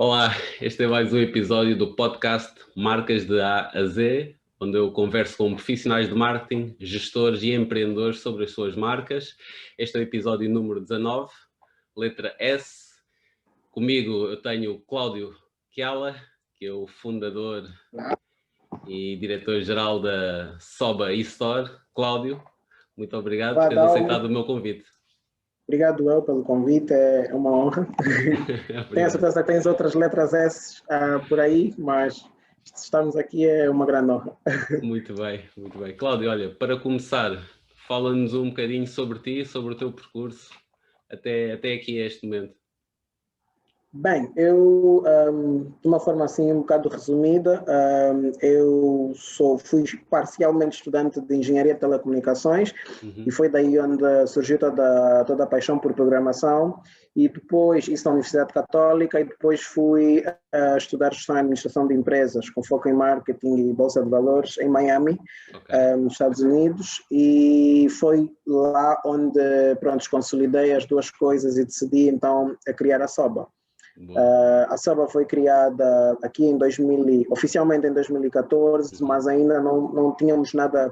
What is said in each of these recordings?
Olá, este é mais um episódio do podcast Marcas de A a Z, onde eu converso com profissionais de marketing, gestores e empreendedores sobre as suas marcas. Este é o episódio número 19, letra S. Comigo eu tenho o Cláudio Chiala, que é o fundador e diretor-geral da Soba eStore. Cláudio, muito obrigado por teres aceitado o meu convite. Obrigado eu pelo convite, é uma honra. Tenho a certeza que tens outras letras S por aí, mas estarmos aqui é uma grande honra. Muito bem, muito bem. Cláudio, olha, para começar, fala-nos um bocadinho sobre ti, sobre o teu percurso, até aqui a este momento. Bem, eu, de uma forma assim um bocado resumida, eu fui parcialmente estudante de Engenharia de Telecomunicações e foi daí onde surgiu toda a paixão por programação e depois, isso na Universidade Católica, e depois fui estudar gestão e administração de empresas com foco em marketing e bolsa de valores em Miami, nos Estados Unidos, e foi lá onde, pronto, consolidei as duas coisas e decidi então a criar a Soba. A Soba foi criada aqui oficialmente em 2014, mas ainda não tínhamos nada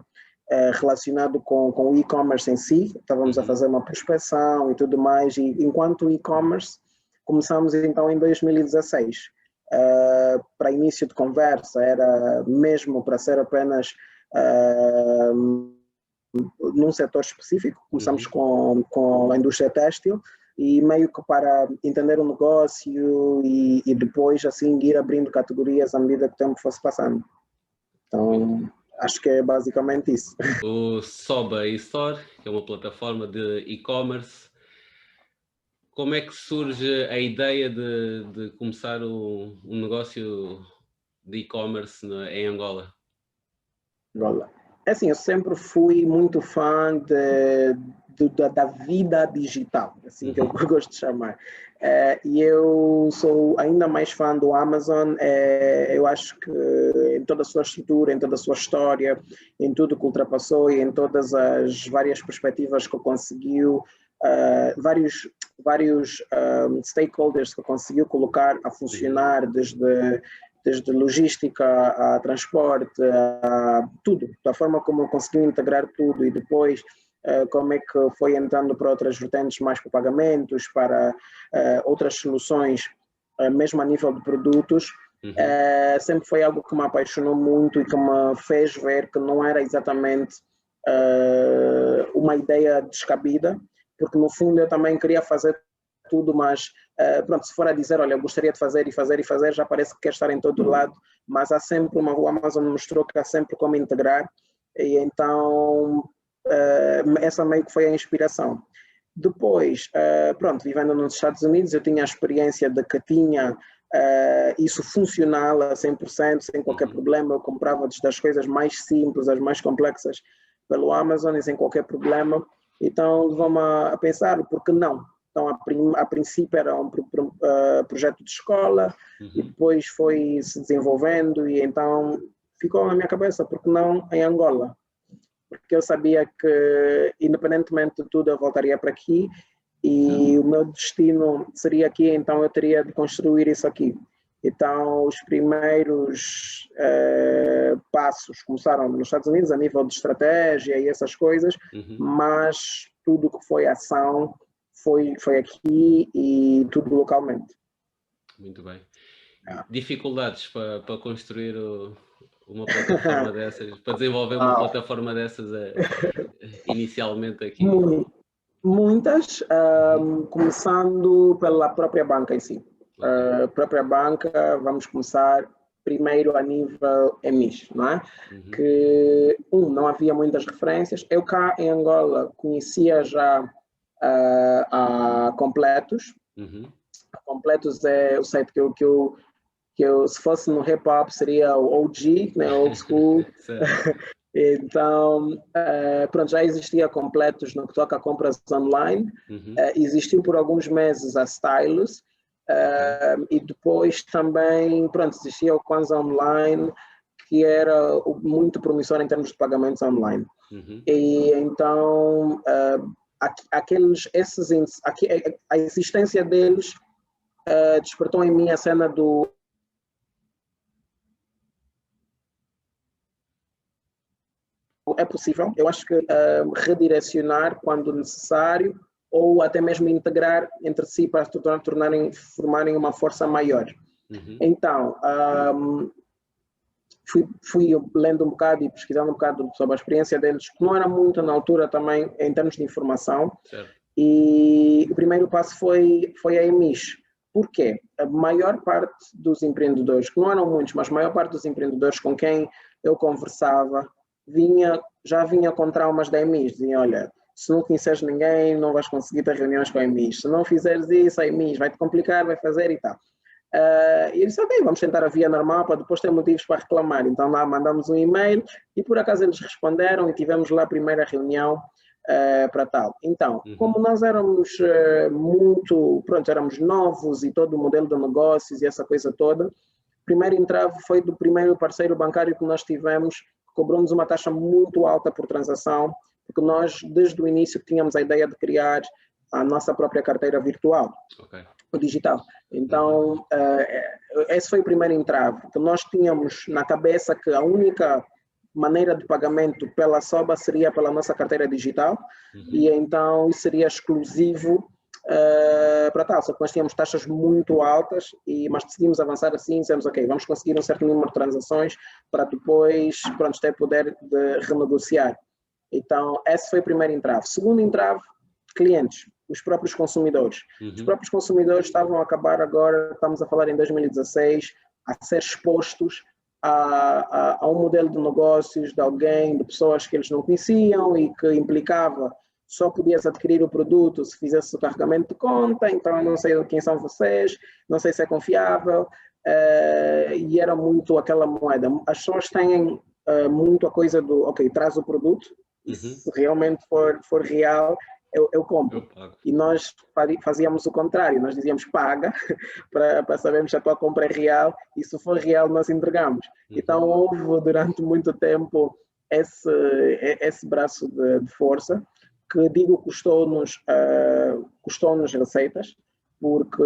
relacionado com o e-commerce em si. Estávamos a fazer uma prospecção e tudo mais, e enquanto e-commerce começamos então em 2016. Para início de conversa era mesmo para ser apenas num setor específico. Começamos com a indústria têxtil, e meio que para entender o negócio e depois assim ir abrindo categorias à medida que o tempo fosse passando. Então, acho que é basicamente isso. O Soba eStore, que é uma plataforma de e-commerce. Como é que surge a ideia de começar um negócio de e-commerce em Angola? É assim, eu sempre fui muito fã da vida digital, assim que eu gosto de chamar. E eu sou ainda mais fã do Amazon. Eu acho que em toda a sua estrutura, em toda a sua história, em tudo que ultrapassou e em todas as várias perspectivas que conseguiu, vários stakeholders que conseguiu colocar a funcionar, desde logística a transporte, a tudo, da forma como conseguiu integrar tudo, e depois como é que foi entrando para outras vertentes, mais para pagamentos, para outras soluções, mesmo a nível de produtos. Sempre foi algo que me apaixonou muito e que me fez ver que não era exatamente uma ideia descabida, porque no fundo eu também queria fazer tudo, mas pronto, se for a dizer, olha, eu gostaria de fazer e fazer e fazer, já parece que quer estar em todo lado, mas há sempre o Amazon mostrou que há sempre como integrar, e então essa meio que foi a inspiração. Depois, pronto, vivendo nos Estados Unidos, eu tinha a experiência de que tinha isso funcional a 100%, sem qualquer problema. Eu comprava desde as coisas mais simples, as mais complexas, pelo Amazon e sem qualquer problema. Então, levou-me a pensar, por que não? Então, a princípio era um projeto de escola, e depois foi se desenvolvendo, e então ficou na minha cabeça, por que não em Angola? Porque eu sabia que, independentemente de tudo, eu voltaria para aqui, e o meu destino seria aqui, então eu teria de construir isso aqui. Então, os primeiros passos começaram nos Estados Unidos, a nível de estratégia e essas coisas, mas tudo que foi ação foi aqui, e tudo localmente. Muito bem. Dificuldades para construir uma plataforma dessas, para desenvolver uma plataforma dessas inicialmente aqui? Muitas, começando pela própria banca em si. A própria banca, vamos começar primeiro a nível EMIS, não é? Que, não havia muitas referências. Eu cá em Angola conhecia já a Completos. A Completos é o site que eu, se fosse no hip-hop, seria o OG, né, old school. Então, pronto, já existia Completos no que toca a compras online. Existiu por alguns meses a Stylus, e depois também, pronto, existia o Kwanza Online, que era muito promissor em termos de pagamentos online. E então, a existência deles despertou em mim a cena do é possível, eu acho que redirecionar quando necessário ou até mesmo integrar entre si para formarem uma força maior. Então, fui lendo um bocado e pesquisando um bocado sobre a experiência deles, que não era muito na altura também em termos de informação. Certo. E o primeiro passo foi a EMIS. Por quê? A maior parte dos empreendedores, que não eram muitos, mas a maior parte dos empreendedores com quem eu conversava, já vinha com traumas da EMIS. Diziam, olha, se não conheces ninguém, não vais conseguir ter reuniões com a EMIS. Se não fizeres isso, a EMIS vai-te complicar, vai fazer e tal. E eu disse, ok, vamos tentar a via normal para depois ter motivos para reclamar. Então lá mandamos um e-mail e por acaso eles responderam e tivemos lá a primeira reunião para tal. Então, como nós éramos éramos novos e todo o modelo de negócios e essa coisa toda, o primeiro entrave foi do primeiro parceiro bancário que nós tivemos, que cobrou-nos uma taxa muito alta por transação, porque nós desde o início tínhamos a ideia de criar a nossa própria carteira virtual. Okay. O digital. Então, esse foi o primeiro entrave, que nós tínhamos na cabeça que a única maneira de pagamento pela SOBA seria pela nossa carteira digital, e então isso seria exclusivo para tal, só que nós tínhamos taxas muito altas, mas decidimos avançar assim, dissemos, ok, vamos conseguir um certo número de transações para depois, ter poder de renegociar. Então, esse foi o primeiro entrave. Segundo entrave, clientes, os próprios consumidores. Os próprios consumidores estavam a acabar agora, estamos a falar em 2016, a ser expostos a um modelo de negócios de alguém, de pessoas que eles não conheciam e que implicava só podias adquirir o produto se fizesse o carregamento de conta, então eu não sei quem são vocês, não sei se é confiável, e era muito aquela moeda. As pessoas têm muito a coisa do, ok, traz o produto, e se realmente for real, eu compro. E nós fazíamos o contrário, nós dizíamos paga para sabermos se a tua compra é real e se for real nós entregamos. Então houve durante muito tempo esse braço de força que digo custou-nos receitas, porque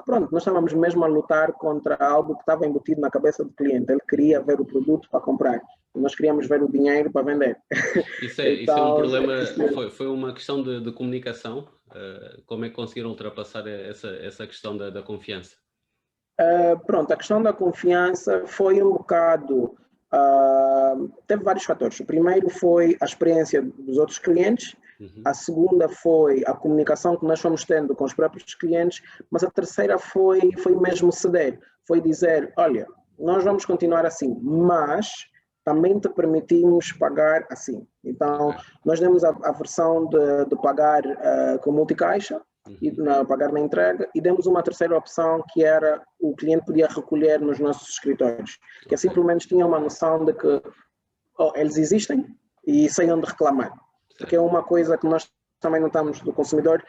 pronto, nós estávamos mesmo a lutar contra algo que estava embutido na cabeça do cliente. Ele queria ver o produto para comprar. E nós queríamos ver o dinheiro para vender. Isso é um problema, foi uma questão de comunicação. Como é que conseguiram ultrapassar essa questão da confiança? Pronto, a questão da confiança foi um bocado... teve vários fatores. O primeiro foi a experiência dos outros clientes, a segunda foi a comunicação que nós fomos tendo com os próprios clientes, mas a terceira foi mesmo ceder, foi dizer, olha, nós vamos continuar assim, mas também te permitimos pagar assim. Então, nós demos a versão de pagar com multicaixa, e pagar na entrega, e demos uma terceira opção que era o cliente podia recolher nos nossos escritórios, que assim pelo menos tinha uma noção de que eles existem e sei onde reclamar, porque é uma coisa que nós também notamos do consumidor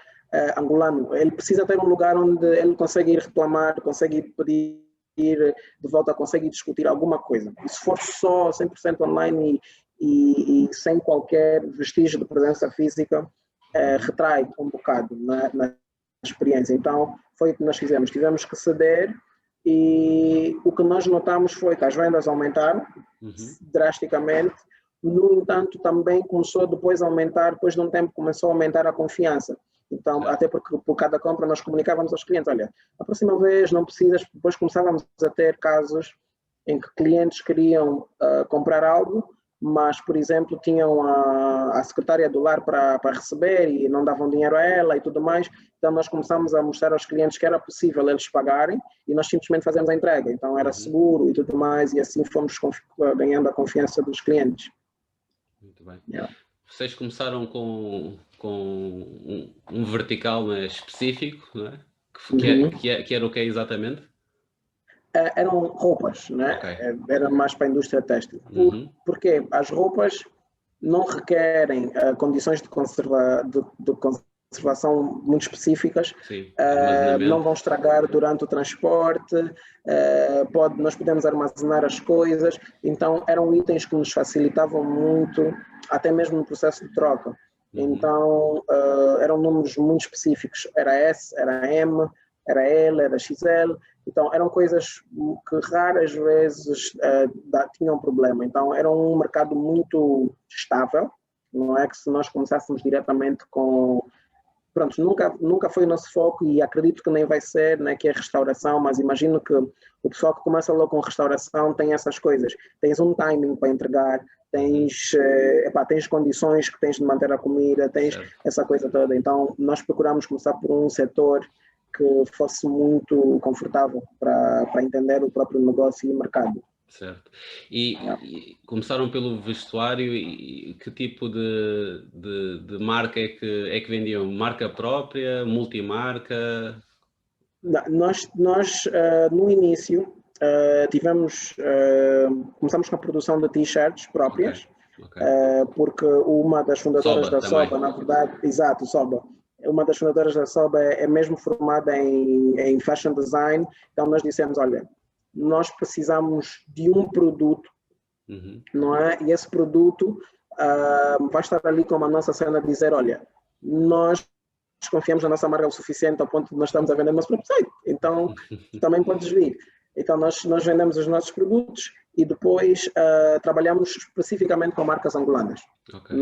angolano, ele precisa ter um lugar onde ele consegue ir reclamar, consegue ir pedir de volta, consegue discutir alguma coisa. E se for só 100% online e sem qualquer vestígio de presença física, retrai um bocado na experiência. Então, foi o que nós fizemos. Tivemos que ceder e o que nós notamos foi que as vendas aumentaram drasticamente. No entanto, também começou depois a aumentar, depois de um tempo começou a aumentar a confiança. Então, até porque por cada compra nós comunicávamos aos clientes, olha, a próxima vez não precisas, depois começávamos a ter casos em que clientes queriam comprar algo, mas, por exemplo, tinham a secretária do lar para receber e não davam dinheiro a ela e tudo mais. Então, nós começamos a mostrar aos clientes que era possível eles pagarem e nós simplesmente fazemos a entrega. Então, era seguro e tudo mais, e assim fomos ganhando a confiança dos clientes. Muito bem. Yeah. Vocês começaram com um vertical, mas específico, não é? Que era o que exatamente? Eram roupas, né? Okay. Era mais para a indústria têxtil. Porque as roupas não requerem condições de conservação muito específicas, não vão estragar durante o transporte, nós podemos armazenar as coisas, então eram itens que nos facilitavam muito, até mesmo no processo de troca. Então eram números muito específicos, era S, era M, era L, era XL, então eram coisas que raras vezes tinham problema. Então era um mercado muito estável, não é que se nós começássemos diretamente com... Pronto, nunca foi o nosso foco e acredito que nem vai ser, né, que é restauração, mas imagino que o pessoal que começa logo com restauração tem essas coisas. Tens um timing para entregar, tens condições que tens de manter a comida, tens essa coisa toda. Então, nós procuramos começar por um setor que fosse muito confortável para entender o próprio negócio e o mercado. Certo. E começaram pelo vestuário, e que tipo de marca é que vendiam? Marca própria, multimarca? Nós no início, começamos com a produção de t-shirts próprias, okay. porque uma das fundadoras Soba da Soba, na verdade, exato, Soba, uma das fundadoras da Soba é mesmo formada em fashion design, então nós dissemos, olha, nós precisamos de um produto, não é? E esse produto vai estar ali como a nossa cena de dizer, olha, nós confiamos na nossa marca o suficiente ao ponto de nós estamos a vender o nosso próprio site, então também podes vir. Então nós vendemos os nossos produtos e depois trabalhamos especificamente com marcas angolanas. Okay.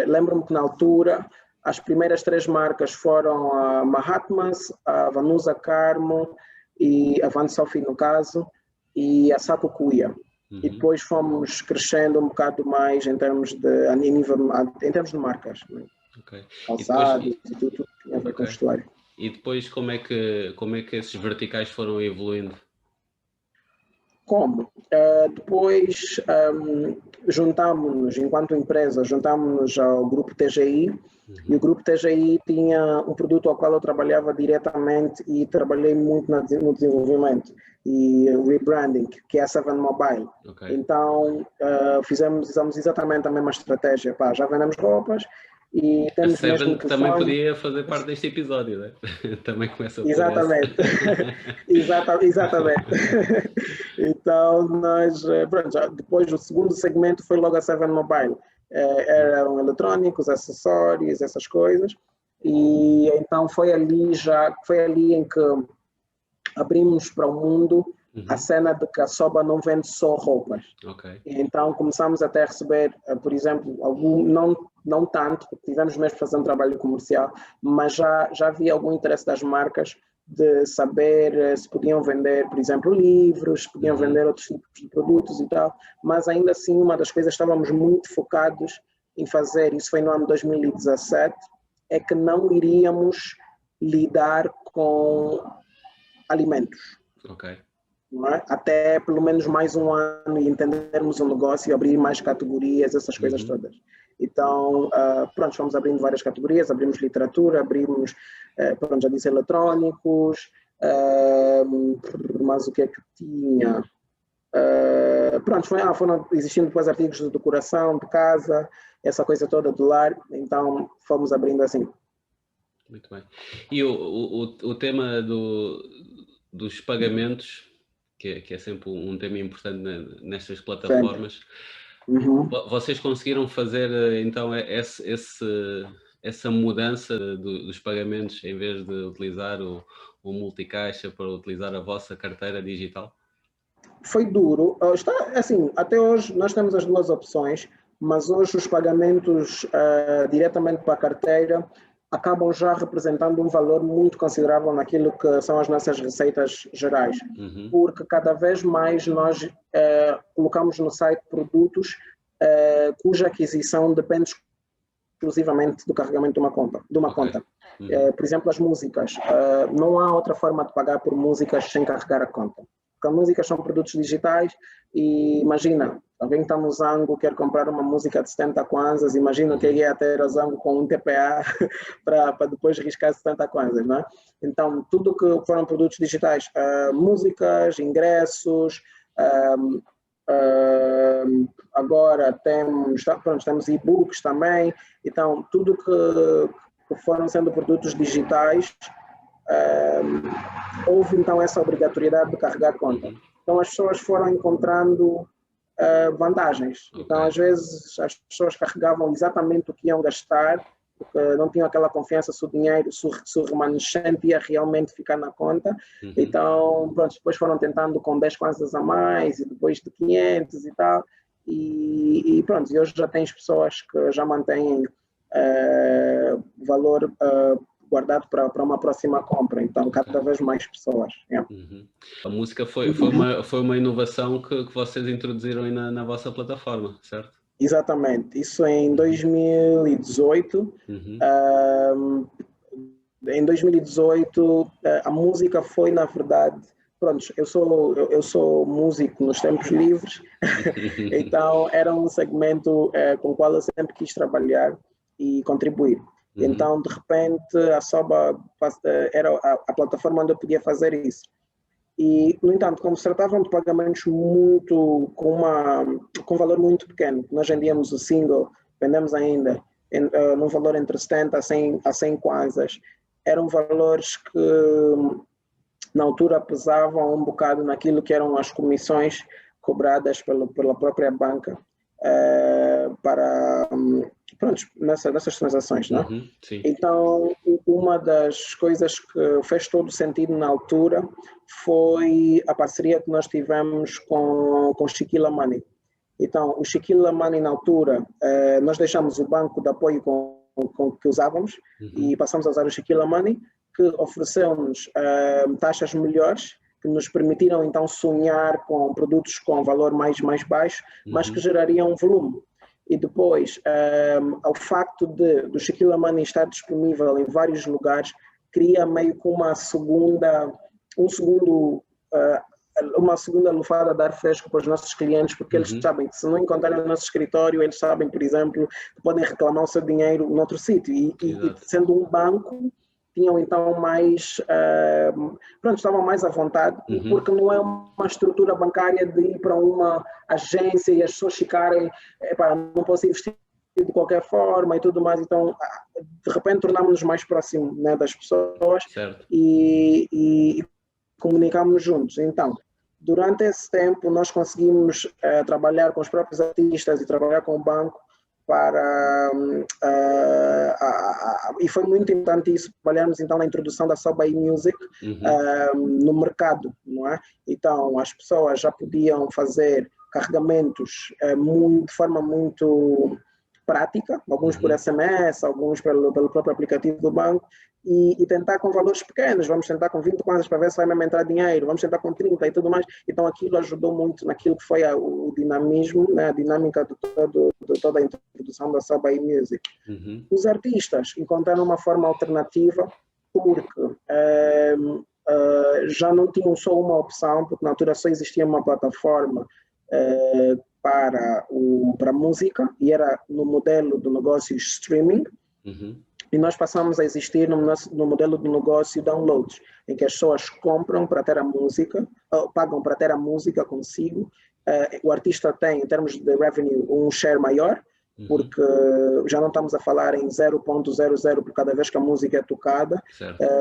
Lembro-me que na altura as primeiras 3 marcas foram a Mahatmas, a Vanusa Carmo e a Van Sophie no caso, e a Saco Cuia. E depois fomos crescendo um bocado mais em termos de marcas. Né? Okay. Calçados e tudo que tinha a ver com vestuário. E depois como é que esses verticais foram evoluindo? Como? Depois juntámos-nos, enquanto empresa, juntámos-nos ao grupo TGI, e o grupo TGI tinha um produto ao qual eu trabalhava diretamente e trabalhei muito no desenvolvimento e rebranding, que é a Seven Mobile. Okay. Então fizemos exatamente a mesma estratégia. Já vendemos roupas e temos a Seven mesmo que também podia fazer parte deste episódio, né? Também começa por exatamente. Exatamente. Então nós, depois o segundo segmento foi logo a Seven Mobile. Eram eletrónicos, acessórios, essas coisas, e então foi ali em que abrimos para o mundo a cena de que a Soba não vende só roupas. Okay. E então começamos até a receber, por exemplo, não tanto, porque tivemos mesmo fazer um trabalho comercial, mas já havia algum interesse das marcas de saber se podiam vender, por exemplo, livros, se podiam vender outros tipos de produtos e tal, mas ainda assim uma das coisas que estávamos muito focados em fazer, isso foi no ano 2017, é que não iríamos lidar com alimentos. Ok. Não é? Até pelo menos mais um ano e entendermos o negócio e abrir mais categorias, essas coisas todas. Então, fomos abrindo várias categorias, abrimos literatura, abrimos, já disse, eletrônicos, mas o que é que tinha? Foram existindo depois artigos de decoração de casa, essa coisa toda do lar, então fomos abrindo assim. Muito bem. E o tema dos pagamentos, que é sempre um tema importante nestas plataformas, vocês conseguiram fazer então essa mudança dos pagamentos, em vez de utilizar o multicaixa, para utilizar a vossa carteira digital? Foi duro. Assim, até hoje nós temos as duas opções, mas hoje os pagamentos diretamente para a carteira acabam já representando um valor muito considerável naquilo que são as nossas receitas gerais, porque cada vez mais nós colocamos no site produtos cuja aquisição depende exclusivamente do carregamento de uma conta. Por exemplo, as músicas. Não há outra forma de pagar por músicas sem carregar a conta. Porque as músicas são produtos digitais e imagina, alguém está no Zango, quer comprar uma música de 70 kwanzas, imagina que ia ter o Zango com um TPA para depois riscar 70 kwanzas, não é? Então, tudo que foram produtos digitais, músicas, ingressos, agora temos e-books também, então tudo que foram sendo produtos digitais, houve então essa obrigatoriedade de carregar a conta. Então as pessoas foram encontrando vantagens. Então às vezes as pessoas carregavam exatamente o que iam gastar porque não tinham aquela confiança se o dinheiro, se o remanescente ia realmente ficar na conta. Então, pronto, depois foram tentando com 10 kwanzas a mais, e depois de 500 e tal, e pronto, e hoje já tens pessoas que já mantêm valor guardado para uma próxima compra, então cada vez mais pessoas. Yeah. A música foi uma inovação que vocês introduziram aí na vossa plataforma, certo? Exatamente, isso em 2018. Em 2018 a música foi, na verdade, pronto, eu sou músico nos tempos livres, então era um segmento com o qual eu sempre quis trabalhar e contribuir. Então, de repente, a Soba era a plataforma onde eu podia fazer isso. E, no entanto, como se tratavam de pagamentos com valor muito pequeno, nós vendíamos o single, vendemos ainda num valor entre 70 a 100 kwanzas, eram valores que na altura pesavam um bocado naquilo que eram as comissões cobradas pela própria banca nessas transações, não é? Então, uma das coisas que fez todo sentido na altura foi a parceria que nós tivemos com o Shikilah Money. Então, o Shikilah Money, na altura, nós deixamos o banco de apoio com que usávamos e passamos a usar o Shikilah Money, que ofereceu-nos taxas melhores, que nos permitiram então sonhar com produtos com valor mais baixo, mas que gerariam volume. E depois, ao facto do Shikilah Money estar disponível em vários lugares, cria meio que uma segunda lufada de ar fresco para os nossos clientes, porque eles sabem que se não encontrarem no nosso escritório, eles sabem, por exemplo, que podem reclamar o seu dinheiro noutro sítio. E sendo um banco, tinham então estavam mais à vontade, porque não é uma estrutura bancária de ir para uma agência e as pessoas ficarem, não posso investir de qualquer forma e tudo mais. Então, de repente, tornámos-nos mais próximos, né, das pessoas e comunicámos juntos. Então, durante esse tempo, nós conseguimos trabalhar com os próprios artistas e trabalhar com o banco e foi muito importante isso, trabalharmos então na introdução da Soba Music no mercado, não é? Então as pessoas já podiam fazer carregamentos de forma muito prática, alguns por SMS, alguns pelo próprio aplicativo do banco, e tentar com valores pequenos, vamos tentar com 20 kwanzas para ver se vai mesmo entrar dinheiro, vamos tentar com 30 e tudo mais. Então aquilo ajudou muito naquilo que foi o dinamismo, né, a dinâmica de toda a introdução da Soba Music. Os artistas encontraram uma forma alternativa, porque já não tinham só uma opção, porque na altura só existia uma plataforma para a música, e era no modelo do negócio streaming, e nós passamos a existir no modelo do negócio downloads, em que as pessoas compram para ter a música, pagam para ter a música consigo. O artista tem, em termos de revenue, um share maior, porque já não estamos a falar em 0,00 por cada vez que a música é tocada,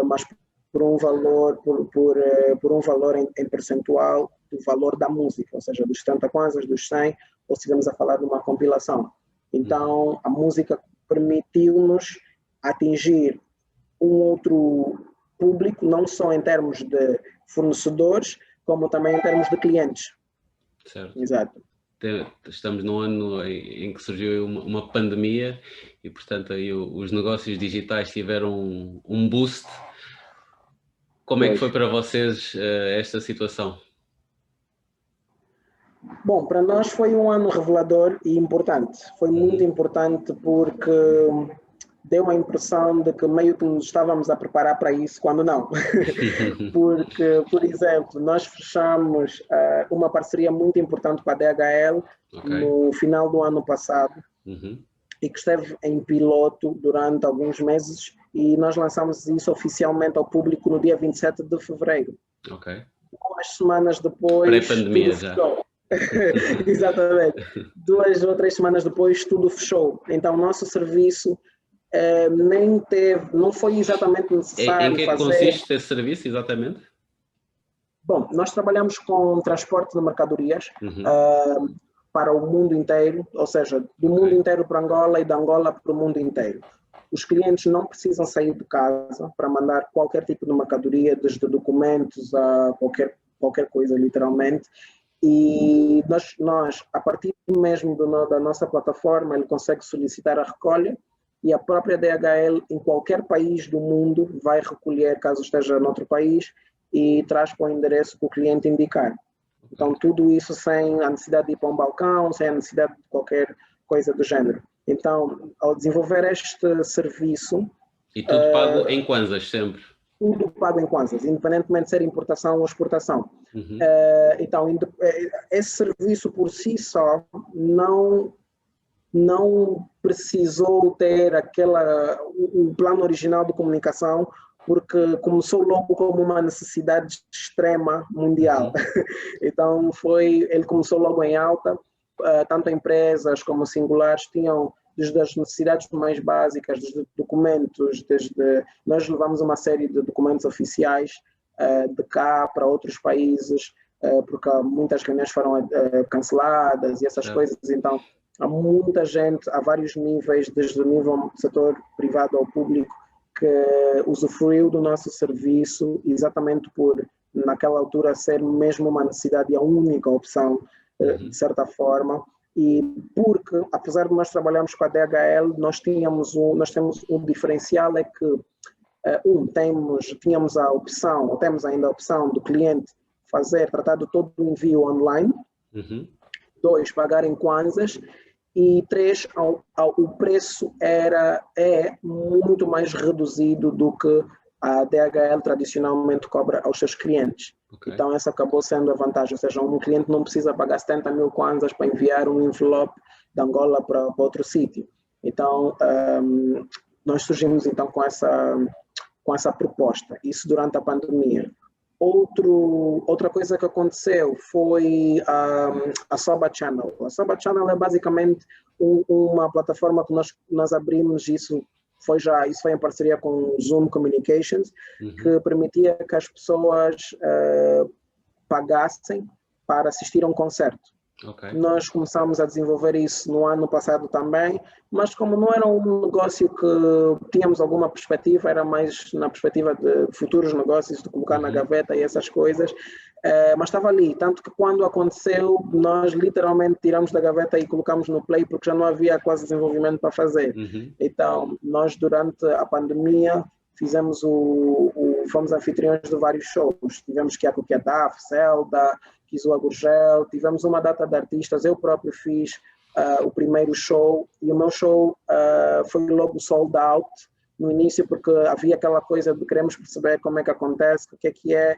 mas por um valor, por um valor em percentual do valor da música, ou seja, dos 70 kwanzas, dos 100, ou se estivermos a falar de uma compilação. Então, a música permitiu-nos atingir um outro público, não só em termos de fornecedores, como também em termos de clientes. Certo. Exato. Estamos num ano em que surgiu uma pandemia e, portanto, aí os negócios digitais tiveram um boost. Como é que foi para vocês esta situação? Bom, para nós foi um ano revelador e importante. Foi muito importante porque deu a impressão de que meio que nos estávamos a preparar para isso, quando não. Porque, por exemplo, nós fechamos uma parceria muito importante com a DHL no final do ano passado, e que esteve em piloto durante alguns meses, e nós lançamos isso oficialmente ao público no dia 27 de fevereiro. 2 semanas depois... Pré-pandemia já. Exatamente. 2 ou 3 semanas depois tudo fechou. Então o nosso serviço não foi exatamente necessário. Em que consiste esse serviço exatamente? Bom, nós trabalhamos com transporte de mercadorias para o mundo inteiro, ou seja, do mundo inteiro para Angola e da Angola para o mundo inteiro. os clientes não precisam sair de casa para mandar qualquer tipo de mercadoria, desde documentos a qualquer coisa, literalmente. E nós, a partir mesmo da nossa plataforma, ele consegue solicitar a recolha e a própria DHL, em qualquer país do mundo, vai recolher, caso esteja noutro país, e traz para o endereço que o cliente indicar. Então, tudo isso sem a necessidade de ir para um balcão, sem a necessidade de qualquer coisa do género. Então, ao desenvolver este serviço... E tudo pago em kwanzas, sempre? Tudo pago em kwanzas, independentemente de ser importação ou exportação. Uhum. Então, esse serviço por si só não precisou ter o plano original de comunicação, porque começou logo como uma necessidade extrema mundial. Então, ele começou logo em alta, tanto empresas como singulares tinham, desde as necessidades mais básicas, desde documentos, nós levamos uma série de documentos oficiais de cá para outros países, porque muitas reuniões foram canceladas e essas coisas. Então, há muita gente, a vários níveis, desde o nível do setor privado ao público, que usufruiu do nosso serviço exatamente por, naquela altura, ser mesmo uma necessidade e a única opção, de certa forma. E porque, apesar de nós trabalharmos com a DHL, nós temos um diferencial, é que, tínhamos a opção, ou temos ainda a opção do cliente tratar de todo o envio online. 2, pagar em kwanzas. E 3, o preço é muito mais reduzido do que a DHL tradicionalmente cobra aos seus clientes. Então, essa acabou sendo a vantagem, ou seja, um cliente não precisa pagar 70 mil kwanzas para enviar um envelope de Angola para outro sítio. Então, nós surgimos então com essa proposta, isso durante a pandemia. Outra coisa que aconteceu foi a Soba Channel. A Soba Channel é basicamente uma plataforma que nós abrimos, isso foi em parceria com o Zoom Communications, que permitia que as pessoas pagassem para assistir a um concerto. Nós começamos a desenvolver isso no ano passado também, mas como não era um negócio que tínhamos alguma perspectiva, era mais na perspectiva de futuros negócios, de colocar na gaveta e essas coisas, mas estava ali, tanto que quando aconteceu, nós literalmente tiramos da gaveta e colocamos no Play, porque já não havia quase desenvolvimento para fazer. Então, nós durante a pandemia fomos anfitriões de vários shows. Tivemos Kiako Kiadaf, Zelda, Kizua Gurgel, tivemos uma data de artistas, eu próprio fiz o primeiro show, e o meu show foi logo sold out no início, porque havia aquela coisa de queremos perceber como é que acontece, o que é,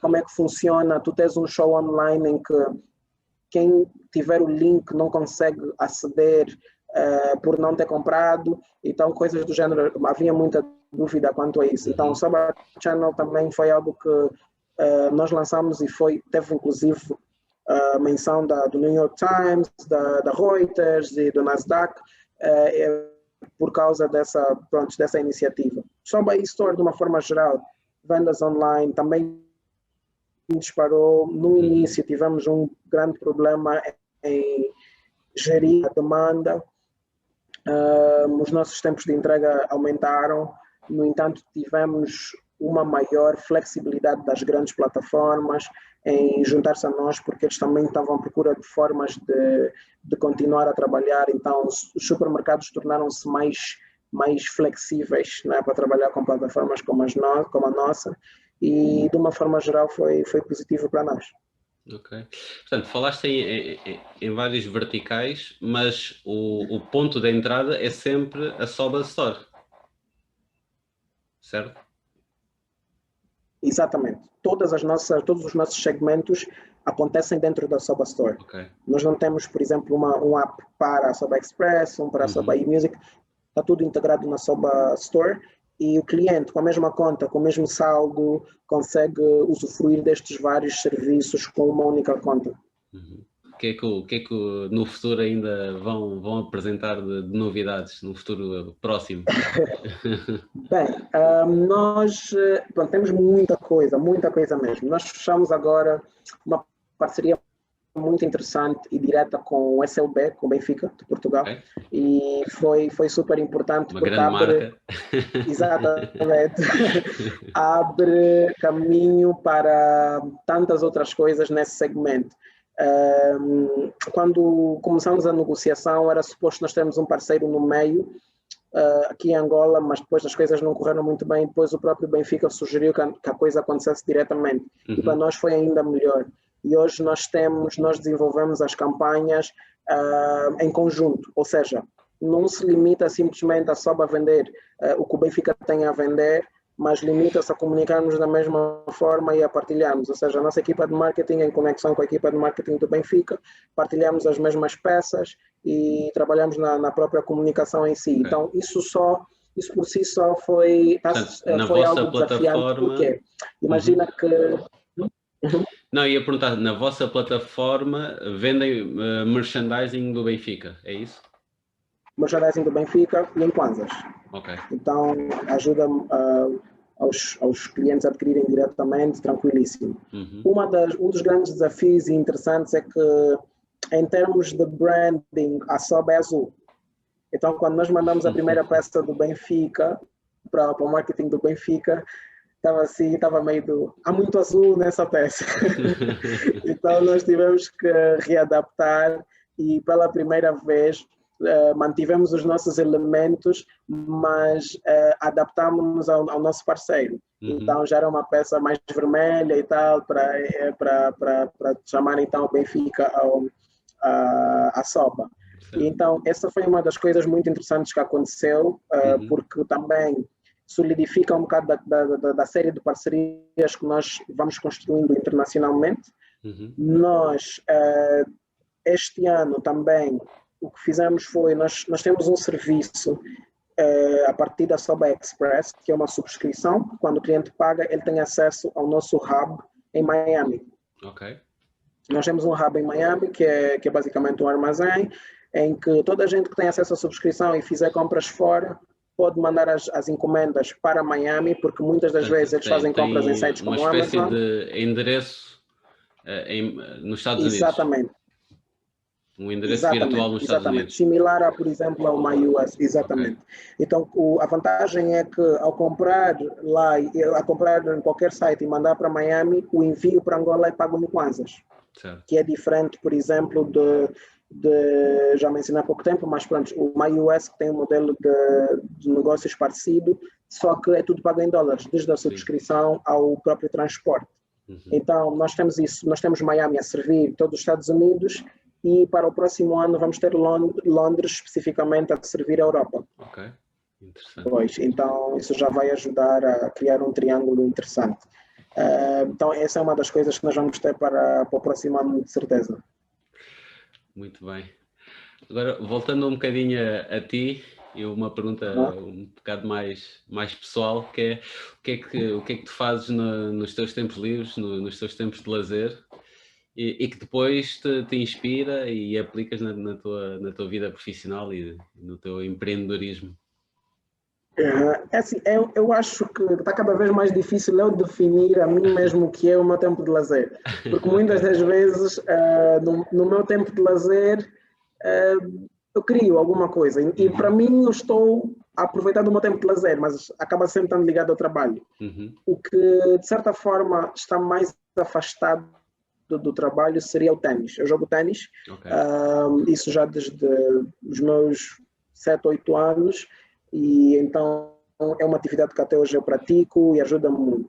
como é que funciona. Tu tens um show online em que quem tiver o link não consegue aceder por não ter comprado, então coisas do gênero, havia muita dúvida quanto a isso. Então o Soba Channel também foi algo que nós lançamos e teve inclusive menção do New York Times, da Reuters e do Nasdaq, por causa dessa iniciativa. Soba Store, de uma forma geral, vendas online, também disparou. No início tivemos um grande problema em gerir a demanda, os nossos tempos de entrega aumentaram, no entanto tivemos uma maior flexibilidade das grandes plataformas em juntar-se a nós, porque eles também estavam à procura de formas de continuar a trabalhar. Então os supermercados tornaram-se mais flexíveis, né, para trabalhar com plataformas como a nossa, e de uma forma geral foi positivo para nós. Portanto, falaste em vários verticais, mas o ponto de entrada é sempre a Soba Store, certo? Exatamente. Todos os nossos segmentos acontecem dentro da Soba Store. Nós não temos, por exemplo, um app para a Soba Express, para a Soba eMusic, está tudo integrado na Soba Store, e o cliente, com a mesma conta, com o mesmo saldo, consegue usufruir destes vários serviços com uma única conta. O que é que no futuro ainda vão apresentar de novidades, no futuro próximo? Bem, nós temos muita coisa mesmo. Nós fechamos agora uma parceria muito interessante e direta com o SLB, com o Benfica, de Portugal, Ok. e foi super importante Uma porque grande marca. exatamente, abre caminho para tantas outras coisas nesse segmento. Quando começamos a negociação, era suposto nós termos um parceiro no meio, aqui em Angola, mas depois as coisas não correram muito bem. Depois o próprio Benfica sugeriu que a coisa acontecesse diretamente. E para nós foi ainda melhor. E hoje nós desenvolvemos as campanhas em conjunto, ou seja, não se limita simplesmente a só a vender o que o Benfica tem a vender, mas limita-se a comunicarmos da mesma forma e a partilharmos. Ou seja, a nossa equipa de marketing, em conexão com a equipa de marketing do Benfica, partilhamos as mesmas peças e trabalhamos na própria comunicação em si. Okay. Então, isso por si só foi algo desafiante. Porque imagina que... Não, ia perguntar, na vossa plataforma vendem merchandising do Benfica, é isso? Merchandising do Benfica e em Kwanzas. Ok. Então, ajuda aos clientes a adquirirem diretamente, tranquilíssimo. Um dos grandes desafios e interessantes é que, em termos de branding, a SOB é azul. Então, quando nós mandamos a primeira peça do Benfica para o marketing do Benfica, estava meio há muito azul nessa peça. Então, nós tivemos que readaptar e, pela primeira vez, mantivemos os nossos elementos, mas adaptámos-nos ao nosso parceiro. Então já era uma peça mais vermelha e tal, para chamar então o Benfica à sopa. E, então essa foi uma das coisas muito interessantes que aconteceu, porque também solidifica um bocado da série de parcerias que nós vamos construindo internacionalmente. Nós, este ano também, o que fizemos foi, nós temos um serviço a partir da Soba Express, que é uma subscrição. Quando o cliente paga, ele tem acesso ao nosso hub em Miami. Ok. Nós temos um hub em Miami, que é basicamente um armazém, em que toda a gente que tem acesso à subscrição e fizer compras fora, pode mandar as encomendas para Miami, porque muitas das vezes eles fazem compras em sites como Amazon. Uma espécie de endereço nos Estados Unidos. Exatamente. Um endereço virtual nos Estados Unidos. Similar a, por exemplo, ao MyUS, exatamente. Okay. Então, a vantagem é que ao comprar lá, a comprar em qualquer site e mandar para Miami, o envio para Angola é pago em kwanzas. Certo. Que é diferente, por exemplo, de já mencionei há pouco tempo, mas pronto, o MyUS que tem um modelo de negócios parecido, só que é tudo pago em dólares, desde a subscrição ao próprio transporte. Então, nós temos isso, nós temos Miami a servir todos os Estados Unidos, e para o próximo ano vamos ter Londres especificamente a servir a Europa. Ok, interessante. Pois, então isso já vai ajudar a criar um triângulo interessante. Então essa é uma das coisas que nós vamos ter para o próximo ano, de certeza. Muito bem. Agora, voltando um bocadinho a ti, uma pergunta um bocado mais pessoal, que é o que é que tu fazes nos teus tempos livres, nos teus tempos de lazer? E que depois te inspira e aplicas na tua vida profissional e no teu empreendedorismo? É assim, eu acho que está cada vez mais difícil eu definir a mim mesmo o que é o meu tempo de lazer. Porque muitas das vezes, no meu tempo de lazer, eu crio alguma coisa. E para mim, eu estou a aproveitar do meu tempo de lazer, mas acaba sempre estando ligado ao trabalho. O que, de certa forma, está mais afastado do trabalho seria o ténis. Eu jogo ténis, isso já desde os meus 7, 8 anos, e então é uma atividade que até hoje eu pratico e ajuda-me muito.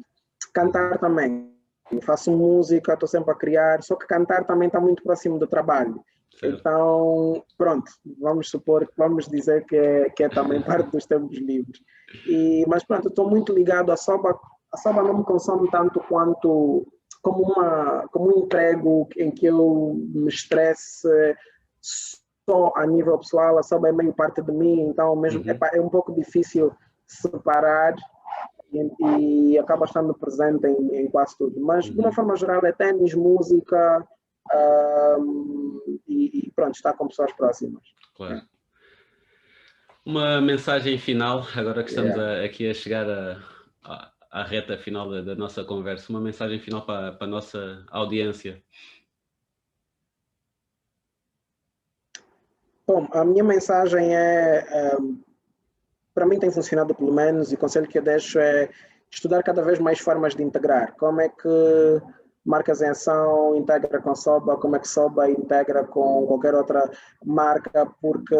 Cantar também, eu faço música, estou sempre a criar, só que cantar também está muito próximo do trabalho. Certo. Então, pronto, vamos dizer que é também parte dos tempos livres. Mas pronto, estou muito ligado à soba. A soba não me consome tanto quanto como um emprego em que eu me estresse só a nível pessoal. A soba é meio parte de mim, então mesmo é um pouco difícil separar e acaba estando presente em quase tudo. Mas de uma forma geral é ténis, música e pronto, está com pessoas próximas. Claro. Uma mensagem final, agora que estamos aqui a chegar à reta final da nossa conversa, uma mensagem final para a nossa audiência. Bom, a minha mensagem para mim tem funcionado pelo menos, e o conselho que eu deixo é estudar cada vez mais formas de integrar. Como é que marcas em ação integra com Soba, como é que Soba integra com qualquer outra marca, porque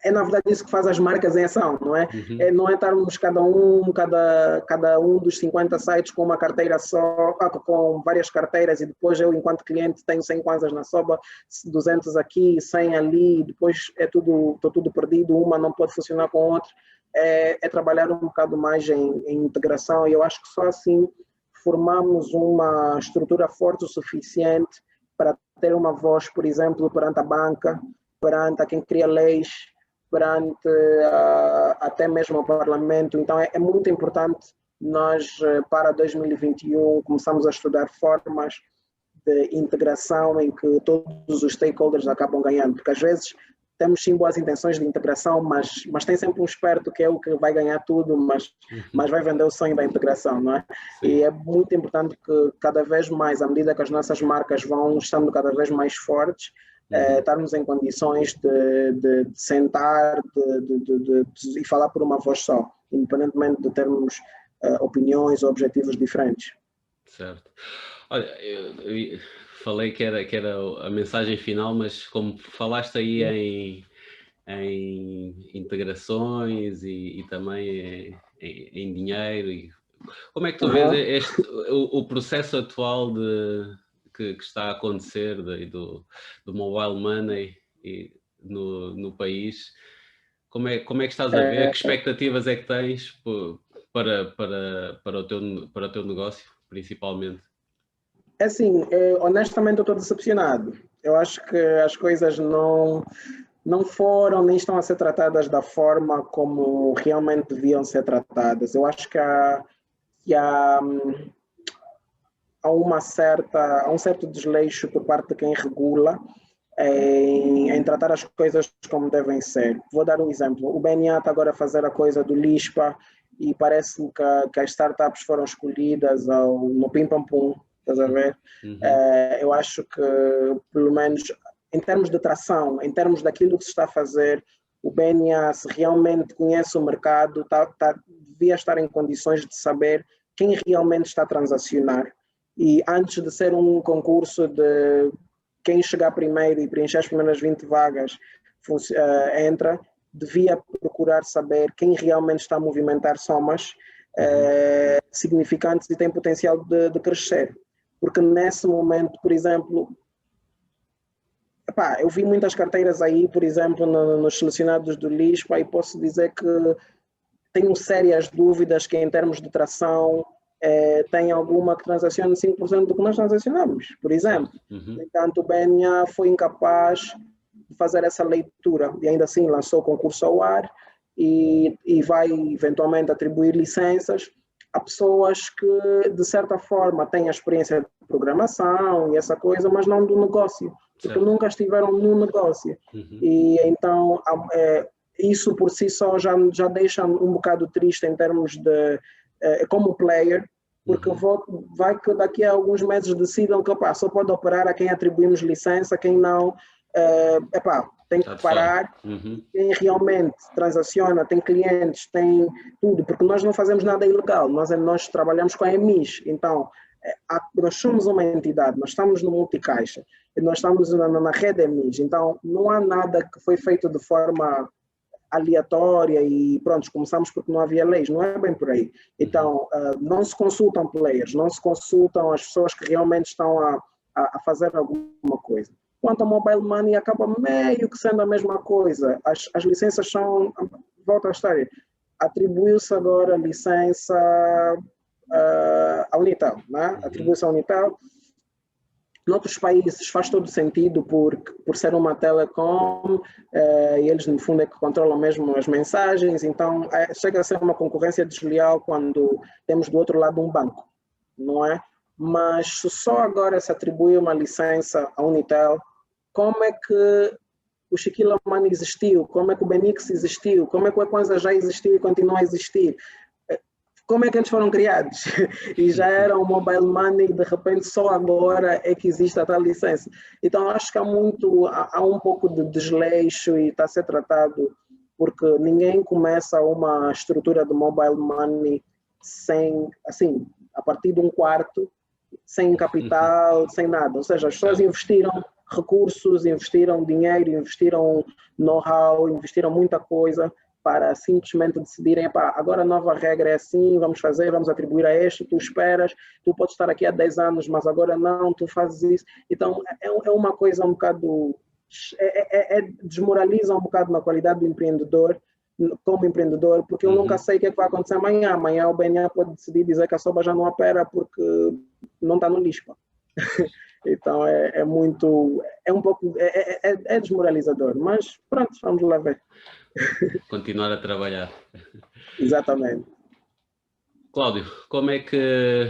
é na verdade isso que faz as marcas em ação, não é? Não é estarmos cada um dos 50 sites com uma carteira só, com várias carteiras, e depois eu, enquanto cliente, tenho 100 kwanzas na Soba, 200 aqui, 100 ali, depois estou tudo perdido, uma não pode funcionar com a outra. É trabalhar um bocado mais em integração, e eu acho que só assim formamos uma estrutura forte o suficiente para ter uma voz, por exemplo, perante a banca, perante a quem cria leis, perante até mesmo o Parlamento. Então é muito importante nós, para 2021, começamos a estudar formas de integração em que todos os stakeholders acabam ganhando, porque às vezes temos sim boas intenções de integração, mas tem sempre um esperto que é o que vai ganhar tudo, mas vai vender o sonho da integração, não é? Sim. E é muito importante que cada vez mais, à medida que as nossas marcas vão estando cada vez mais fortes, estarmos em condições de sentar e falar por uma voz só, independentemente de termos opiniões ou objetivos diferentes. Certo. Olha, eu falei que era a mensagem final, mas como falaste aí em integrações e também em dinheiro, como é que tu vês o processo atual que está a acontecer do mobile money no país? Como é que estás a ver? Que expectativas é que tens para o teu negócio, principalmente? É assim, honestamente eu estou decepcionado. Eu acho que as coisas não foram nem estão a ser tratadas da forma como realmente deviam ser tratadas. Eu acho que há um certo desleixo por parte de quem regula em tratar as coisas como devem ser. Vou dar um exemplo. O BNA está agora a fazer a coisa do LISPA e parece-me que as startups foram escolhidas no Pim Pam Pum, estás a ver? Eu acho que, pelo menos em termos de tração, em termos daquilo que se está a fazer, o BNA, se realmente conhece o mercado, devia estar em condições de saber quem realmente está a transacionar. E antes de ser um concurso de quem chegar primeiro e preencher as primeiras 20 vagas entra, devia procurar saber quem realmente está a movimentar somas significantes e tem potencial de crescer. Porque nesse momento, por exemplo, eu vi muitas carteiras aí, por exemplo, nos selecionados do LISPA, e posso dizer que tenho sérias dúvidas que em termos de tração tem alguma que transacione 5% do que nós transacionamos, por exemplo. No entanto, o BNA foi incapaz de fazer essa leitura e ainda assim lançou o concurso ao ar e vai eventualmente atribuir licenças a pessoas que de certa forma têm a experiência de programação e essa coisa, mas não do negócio, porque nunca estiveram no negócio. E então isso por si só já deixa um bocado triste em termos de como player, porque vai que daqui a alguns meses decidam que só pode operar a quem atribuímos licença, quem não, tem que parar. Quem realmente transaciona, tem clientes, tem tudo, porque nós não fazemos nada ilegal, nós trabalhamos com a EMIS, então nós somos uma entidade, nós estamos no multicaixa, nós estamos na rede EMIS, então não há nada que foi feito de forma aleatória e pronto, começamos porque não havia leis, não é bem por aí. Então, não se consultam players, não se consultam as pessoas que realmente estão a fazer alguma coisa. Quanto ao mobile money, acaba meio que sendo a mesma coisa. As licenças são, volta à história, atribuiu-se agora licença à Unitel, né? Atribuiu-se à Unitel. Noutros países faz todo sentido por ser uma telecom e eles no fundo é que controlam mesmo as mensagens, então chega a ser uma concorrência desleal quando temos do outro lado um banco, não é? Mas só agora se atribui uma licença à Unitel, como é que o Shaquille Money existiu? Como é que o Benix existiu? Como é que o Kwanza já existiu e continua a existir? como é que eles foram criados? E já era um mobile money, de repente só agora é que existe a tal licença. Então acho que há um pouco de desleixo e está a ser tratado, porque ninguém começa uma estrutura de mobile money sem, assim, a partir de um quarto, sem capital, sem nada. Ou seja, as pessoas investiram recursos, investiram dinheiro, investiram know-how, investiram muita coisa para simplesmente decidirem, agora a nova regra é assim, vamos atribuir a este, tu esperas, tu podes estar aqui há 10 anos, mas agora não, tu fazes isso. Então é uma coisa um bocado, desmoraliza um bocado na qualidade do empreendedor, como empreendedor, porque eu nunca sei o que é que vai acontecer amanhã. Amanhã o BNA pode decidir dizer que a soba já não opera porque não está no LISPA. Então é um pouco desmoralizador, mas pronto, vamos lá ver. Continuar a trabalhar. Exatamente. Cláudio, como é que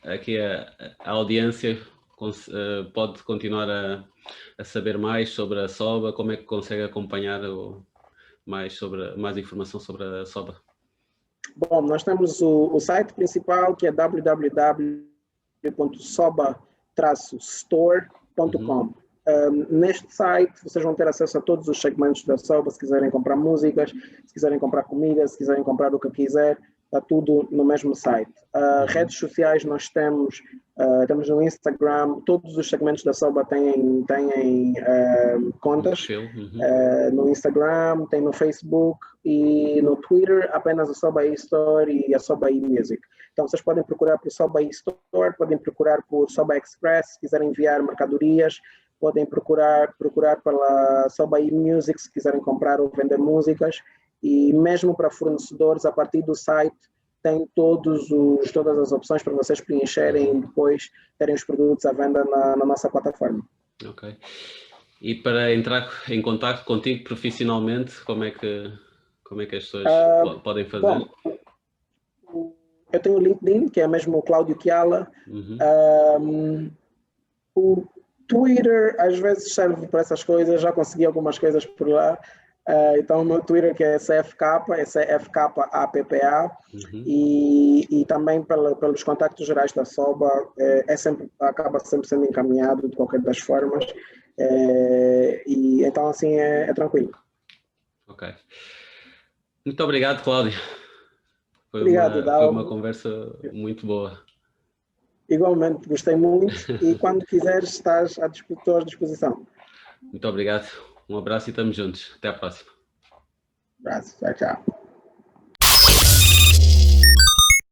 aqui a audiência pode continuar a saber mais sobre a SOBA? Como é que consegue acompanhar mais informação sobre a SOBA? Bom, nós temos o site principal, que é www.soba-store.com. Neste site vocês vão ter acesso a todos os segmentos da SOBA. Se quiserem comprar músicas, se quiserem comprar comida, se quiserem comprar o que quiser, está tudo no mesmo site. Redes sociais nós temos no Instagram, todos os segmentos da SOBA têm contas. No Instagram, tem no Facebook e no Twitter apenas a SOBA Store e a SOBA Music. Então vocês podem procurar por SOBA Store, podem procurar por SOBA Express se quiserem enviar mercadorias, podem procurar pela SOBA Music se quiserem comprar ou vender músicas, e mesmo para fornecedores, a partir do site tem todas as opções para vocês preencherem e depois terem os produtos à venda na nossa plataforma. Ok. E para entrar em contato contigo profissionalmente, como é que as pessoas podem fazer? Bom, eu tenho o LinkedIn, que é mesmo o Cláudio Chiala. O Twitter às vezes serve para essas coisas, já consegui algumas coisas por lá. Então o meu Twitter, que é CFKAPPA, e também pelos contactos gerais da SOBA, acaba sempre sendo encaminhado de qualquer das formas, e então assim é tranquilo. Ok. Muito obrigado, Cláudio. Foi uma conversa muito boa. Igualmente, gostei muito, e quando quiseres estás à tua disposição. Muito obrigado. Um abraço e estamos juntos. Até à próxima. Abraço. Tchau, tchau.